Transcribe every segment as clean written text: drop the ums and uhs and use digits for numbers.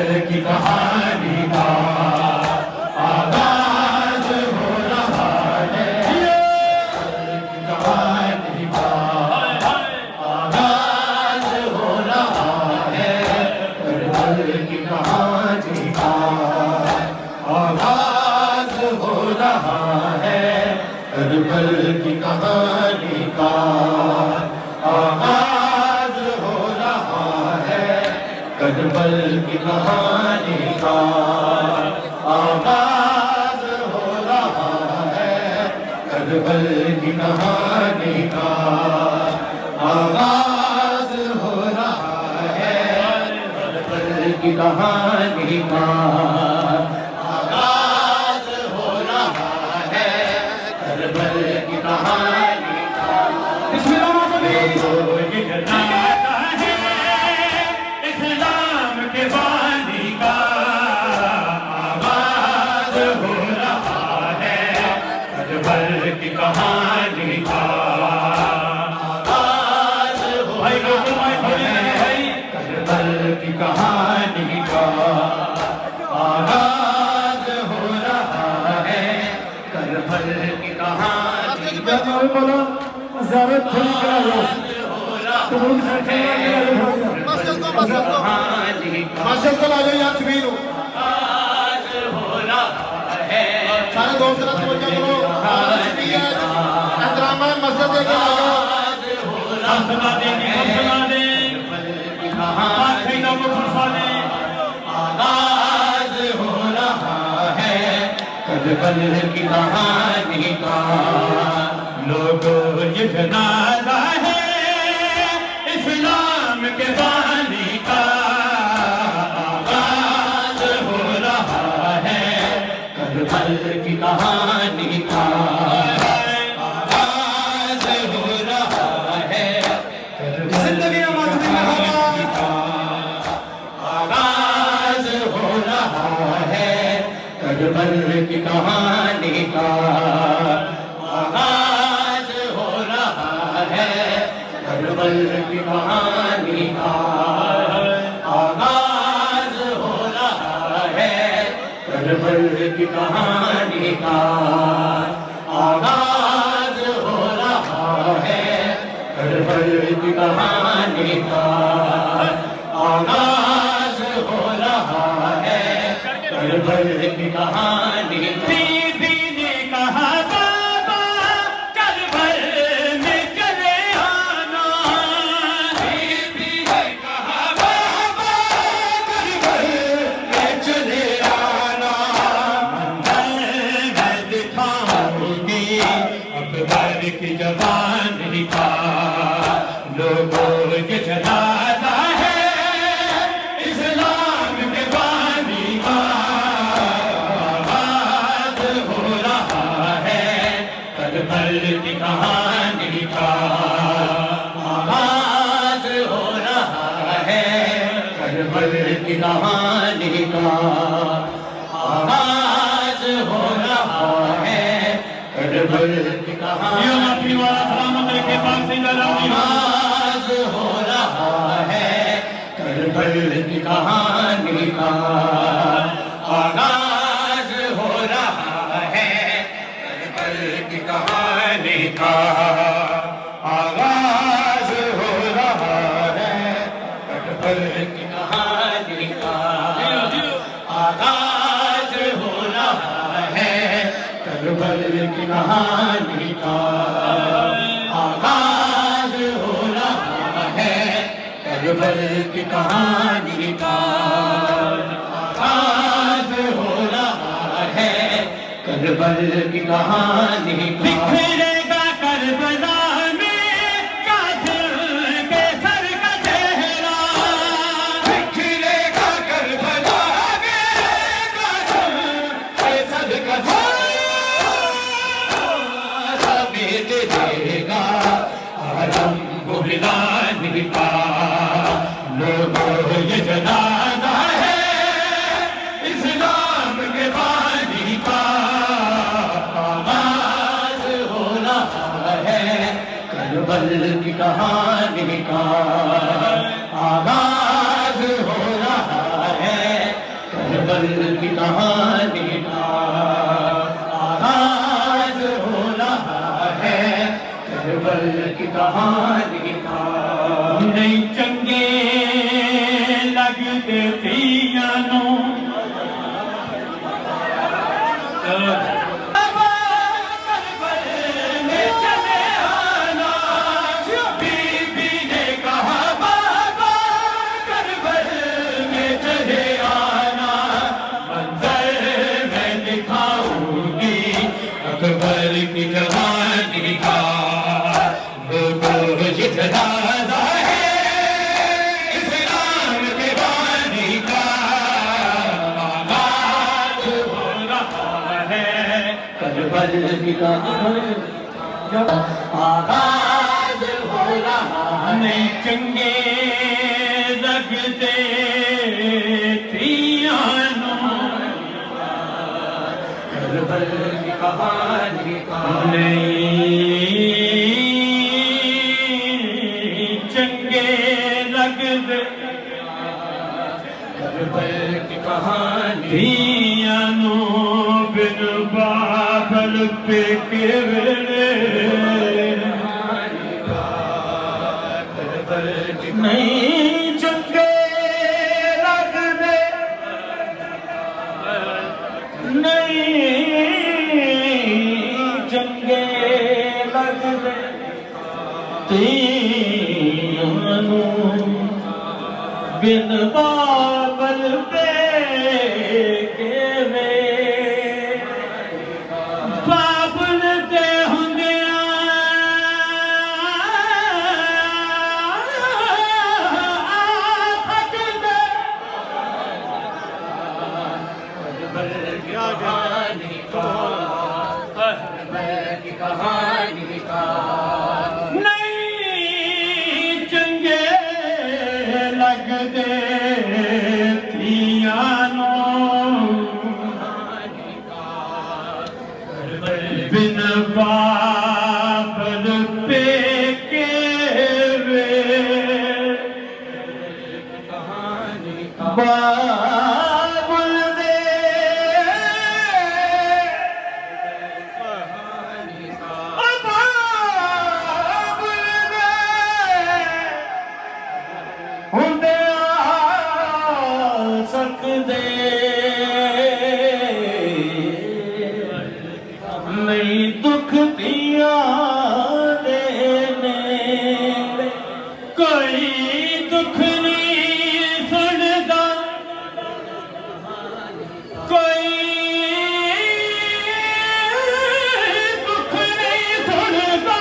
की कहानी का आगाज हो रहा है। की कहानी का आगाज हो रहा है। करबल की कहानी का आगाज हो रहा है। करबल की कहानी का आगाज हो रहा है। करबल की कहानी का आगाज हो रहा है। करबल की कहानी का आगाज हो रहा है। करबल की कहानी का आगाज हो रहा है। करबल की कहानी का इस्लाम के बानी का आगाज हो रहा है। करबल की कहानी का आगाज हो रहा है। करबल की कहानी का आगाज हो रहा है। करबल की कहानी बोलो ज़रूरत थोड़ी करा लो मस्जिद को ला जाओ यार तकबीर हो। आज हो रहा है। सारे दोस्त ना तवज्जो करो। एहतराम मस्जिद देके ला जाओ। आगाज हो रहा है। करबल की कहानी का लोगों ये जनाजा है। इस्लाम के बानी का आगाज हो रहा है। करबल की कहानी का आगाज हो रहा है। करबल की कहानी का आगाज हो रहा है। करबल की कहानी का आगाज हो रहा है। करबल की कहानी का आगाज हो रहा है। करबल की कहानी का आगाज हो रहा है। करबल की कहानी का आगाज हो रहा है। करबल की कहानी बीबी ने कहा बाबा करबल में चले आना। बीबी ने कहा बाबा करबल में चले आना। मंजर मैं दिखाऊंगी अकबर की जवानी का। लोगों के जनाजा है इस्लाम के बानी का। आगाज हो रहा है। करबल की कहानी का आगाज हो रहा है। करबल की कहानी का आगाज हो रहा है। करबल की कहानी आगाज हो रहा है। करबल की कहानी का आगाज हो रहा है। करबल की कहानी का आगाज हो रहा है। करबल की कहानी का आगाज हो रहा है। करबल की कहानी का आगाज हो रहा है। करबल की कहानी का आगाज हो रहा है। करबल की कहानी बिखरेगा करबला में कातिल के सर का चेहरा। बिखरेगा करबला में कातिल के सर का चेहरा। समेट देगा आलम को बिलानी का। लोगों ये जनाजा है इस्लाम के बानी का। आगाज हो रहा है। करबल की कहानी का आगाज हो रहा है। करबल की कहानी का आगाज हो रहा है, करबल की कहानी का। नहीं चंगे लगते पियानो अकबर की जवानी का वो जितना है इस्लाम के बानी का आगाज हो रहा है, करबल की कहानी आगाज हो रहा है। चंगे लगते पियानो करबल की कहानी का। नहीं चंगे लगते करबल की कहानी पियानो बिन बादल पे केवले नहीं चंगे लगते नहीं चंगे लगते पियानो बिन बाबल पे केवे बाबल दे होंगे कहानी का। नहीं चंगे लगते पियानो बिन बाबल पे केवे बाबुल दे होंदे आ सकदे नहीं दुख दिया देने कोई दुख नहीं सुनदा कोई दुख नहीं सुनदा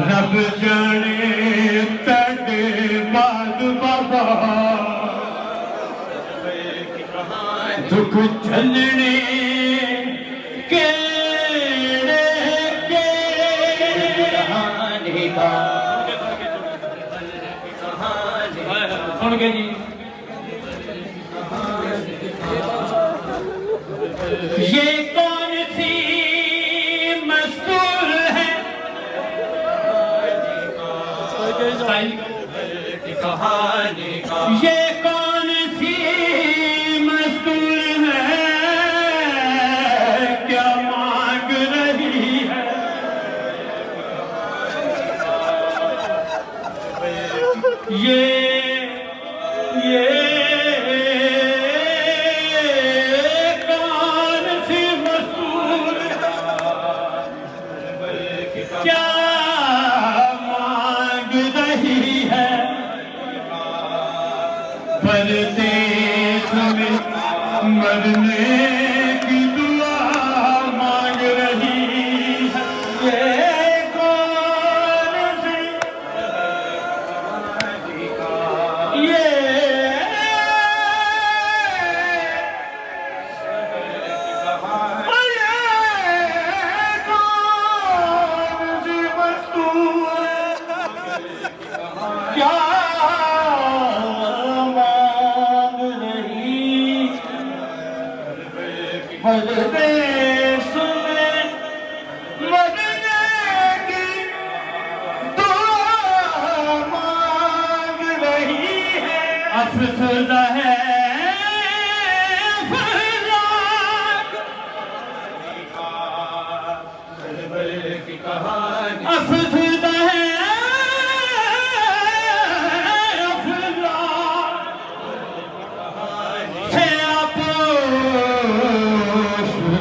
रब जाने तेरे बाद बाबा दुख झलने केड़े के कहानी का। सुन के जी ये कौन सी मस्तूर है कहानी का। ये कौन सी मस्तूर है क्या मांग रही है, ये कौन सी मस्तूर क्या परदेश में मरने की दुआ मांग रही है, ये कौन सी ये कौन सी मस्तूर क्या अफसरदा है की कहानी अफसरदा है से आपोश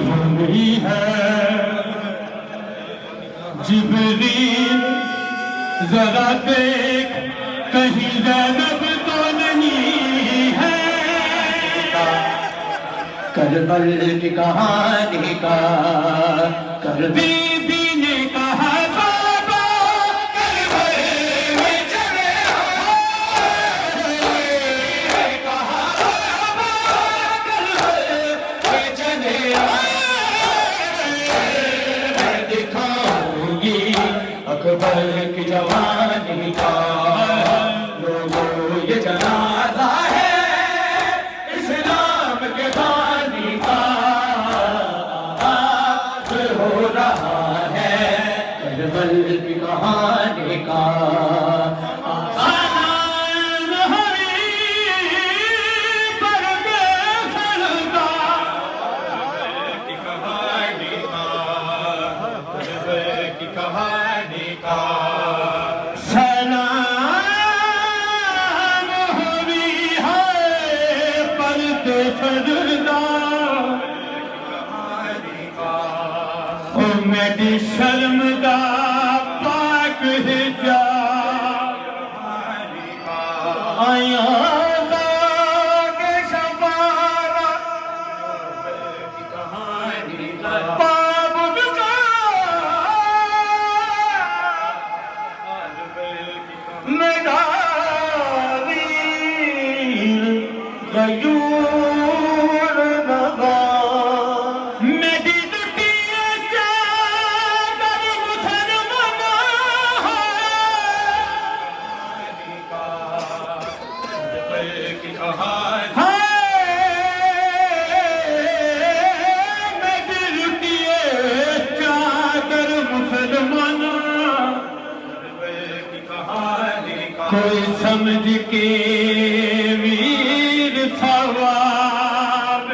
हुई है जिब्रील जरा देख कहीं ज़ैनब तो नहीं है करबल की कहानी का कर बीबी ने कहा बाबा करबल में चले कहा बाबा करबल में चले मैं दिखाऊंगी अकबर की जवानी का लोगों ये जनाजा है इस्लाम के बानी का हो रहा है करबल की कहानी का आसान हरी पर बेफरदा की कहानी का करबल की कहानी का सलाम हरी है पर बेफरदा मेरी शर्मदा पाक हिजाब आया के शबारा पाबुद का मेरा वीर गयूर नगा मेरी कोई समझ के वीर सवाब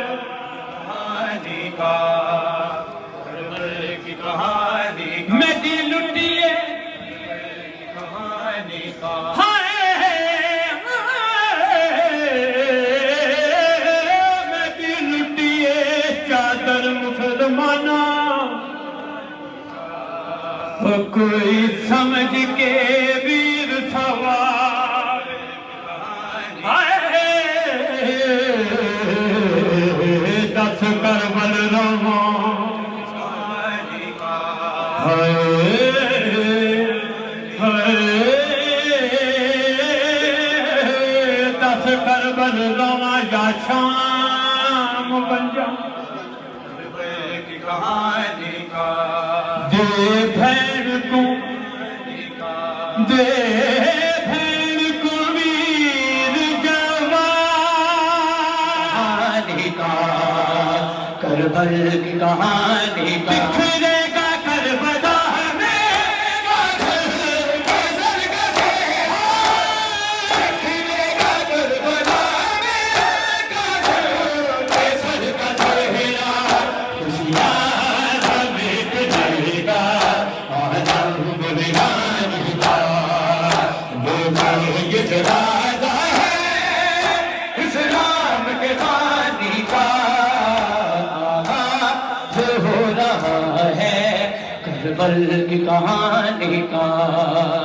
कहानी का करबल की कहानी मेरी लुटिए कहानी का मेरी लुटिए चादर मुसलमाना कोई समझ के वीर सवार दस करबल रवा दस करबल रवा या शाम बन जा की कहानी का दे भैन को दे भैन को वीर जवानी का करबल की कहानी का बिखरेगा करबला में बिखरेगा करबला में केसर का चेहरा खुशियाँ समेट जाएगा ये जनाजा है इस्लाम के बानी का जो हो रहा है करबल की कहानी का।